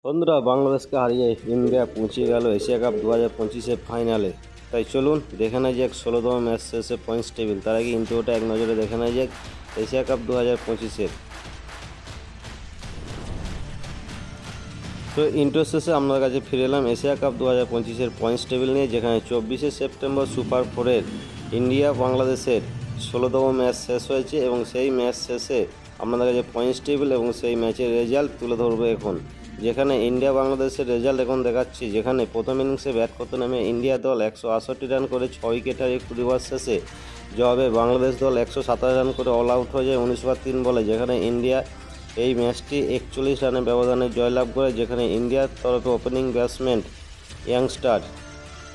বন্ধুরা, বাংলাদেশকে হারিয়ে ইন্ডিয়া পৌঁছে গেল এশিয়া কাপ 2025-এর ফাইনালে। তাই চলুন দেখে নেওয়া যাক 16তম ম্যাচ শেষে পয়েন্টস টেবিল। তার আগে ইন্ট্রোটা এক নজরে দেখে নেওয়া যাক এশিয়া কাপ 2025-এর। তো ইন্ট্রো শেষে আপনার কাছে ফিরে এলাম এশিয়া কাপ 2025-এর পয়েন্টস টেবিল নিয়ে, যেখানে 24শে সেপ্টেম্বর সুপার ফোরের ইন্ডিয়া বাংলাদেশের 16তম ম্যাচ শেষ হয়েছে এবং সেই ম্যাচ শেষে আপনাদের কাছে পয়েন্টস টেবিল এবং সেই ম্যাচের রেজাল্ট তুলে ধরবো এখন। যেখানে ইন্ডিয়া বাংলাদেশের রেজাল্ট এখন দেখাচ্ছি, যেখানে প্রথম ইনিংসে ব্যাট করতে নামে ইন্ডিয়া দল 168 রান করে 6 উইকেট হারিয়ে 20 ওভার শেষে জবাবে বাংলাদেশ দল 127 রান করে অল আউট হয়ে যায় 19/3 বলে, যেখানে ইন্ডিয়া এই ম্যাচটি 41 রানের ব্যবধানে জয়লাভ করে। যেখানে ইন্ডিয়ার তরফে opening batsman youngster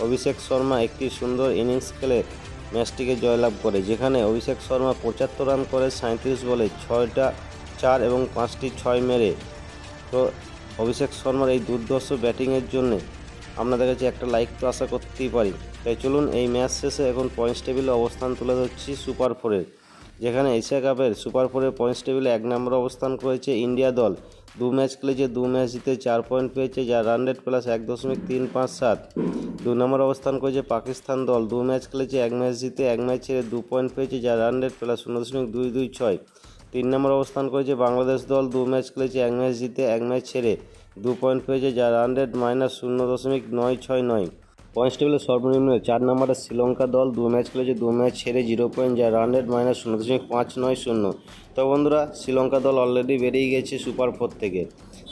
Abhishek Sharma একটি সুন্দর ইনিংস খেলে ম্যাচটিকে জয়লাভ করে, যেখানে অভিষেক শর্মা 75 রান করে 37 বলে 6টা 4 এবং 5টি 6 মেরে। তো অভিষেক শর্মার এই দুর্ধর্ষ ব্যাটিংয়ের জন্য আপনাদের কাছে একটা লাইক তো আশা করতেই পারি। তাই চলুন এই ম্যাচ শেষে এখন পয়েন্টস টেবিলে অবস্থান তুলে ধরছি সুপার ফোরের। যেখানে এশিয়া কাপের সুপার ফোরের পয়েন্টস টেবিলে 1 নম্বরে অবস্থান করেছে ইন্ডিয়া দল। 2 ম্যাচ খেলেছে, 2 ম্যাচ জিতে 4 পয়েন্ট পেয়েছে, যার রান রেট প্লাস 1.357। 2 নম্বর অবস্থান করেছে পাকিস্তান দল। 2 ম্যাচ খেলেছে, 1 ম্যাচ জিতে 1 ম্যাচ ছেড়ে 2 পয়েন্ট পেয়েছে, যার রান রেট প্লাস 0.226। 3 নম্বর অবস্থান করেছে বাংলাদেশ দল। 2 ম্যাচ খেলেছে, 1 ম্যাচ জিতে 1 ম্যাচ ছেড়ে 2 পয়েন্ট পেয়েছে, যার রান রেট -0.969। পয়েন্টস টেবিলে সর্বনিম্ন 4 নম্বরে শ্রীলঙ্কা দল। 2 ম্যাচ খেলেছে, 2 ম্যাচ ছেড়ে 0 পয়েন্ট, যার রান রেট -0.590। তো বন্ধুরা, শ্রীলঙ্কা দল অলরেডি বেরিয়ে গেছে সুপার ফোর থেকে।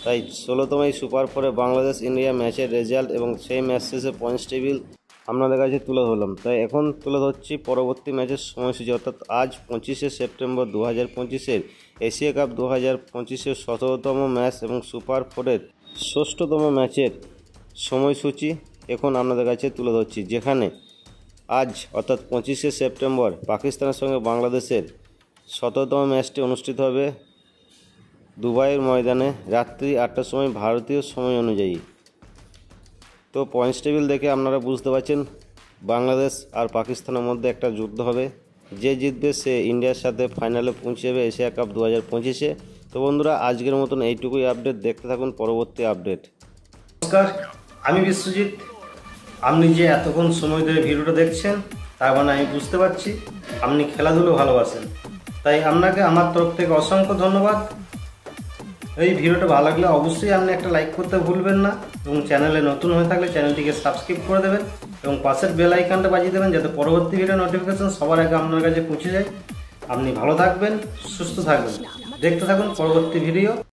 তাই 16তম এই সুপার ফোরে বাংলাদেশ ইন্ডিয়া ম্যাচের রেজাল্ট এবং সেই ম্যাচ শেষে পয়েন্টস টেবিল আপনাদের কাছে তুলে ধরলাম। তাই এখন তুলে ধরছি পরবর্তী ম্যাচের সময়সূচি, অর্থাৎ আজ 25শে সেপ্টেম্বর 2025-এর এশিয়া কাপ 2025-এর 17তম ম্যাচ এবং সুপার ফোরের 6ষ্ঠতম ম্যাচের সময়সূচি এখন আপনাদের কাছে তুলে ধরছি। যেখানে আজ অর্থাৎ 25শে সেপ্টেম্বর পাকিস্তানের সঙ্গে বাংলাদেশের 17তম ম্যাচটি অনুষ্ঠিত হবে দুবাইয়ের ময়দানে রাত্রি 8টার সময় ভারতীয় সময় অনুযায়ী। তো পয়েন্টস টেবিল দেখে আপনারা বুঝতে পারছেন বাংলাদেশ আর পাকিস্তানের মধ্যে একটা যুদ্ধ হবে। যে জিতবে সে ইন্ডিয়ার সাথে ফাইনালে পৌঁছে যাবে এশিয়া কাপ 2025-এ। তো বন্ধুরা, আজকের মতন এইটুকুই আপডেট। দেখতে থাকুন পরবর্তী আপডেট। নমস্কার, আমি বিশ্বজিৎ। আপনি যে এতক্ষণ সময় ধরে ভিডিওটা দেখছেন, তার মানে আমি বুঝতে পারছি আপনি খেলাধুলো ভালোবাসেন। তাই আপনাকে আমার তরফ থেকে অসংখ্য ধন্যবাদ। এই ভিডিওটা ভালো লাগলে অবশ্যই আপনি একটা লাইক করতে ভুলবেন না, এবং চ্যানেলে নতুন হয়ে থাকলে চ্যানেলটিকে সাবস্ক্রাইব করে দেবেন এবং পাশের বেল আইকনটা বাজিয়ে দেবেন, যাতে পরবর্তী ভিডিও নোটিফিকেশন সবার আগে আপনার কাছে পৌঁছে যায়। আপনি ভালো থাকবেন, সুস্থ থাকবেন। দেখতে থাকুন পরবর্তী ভিডিও।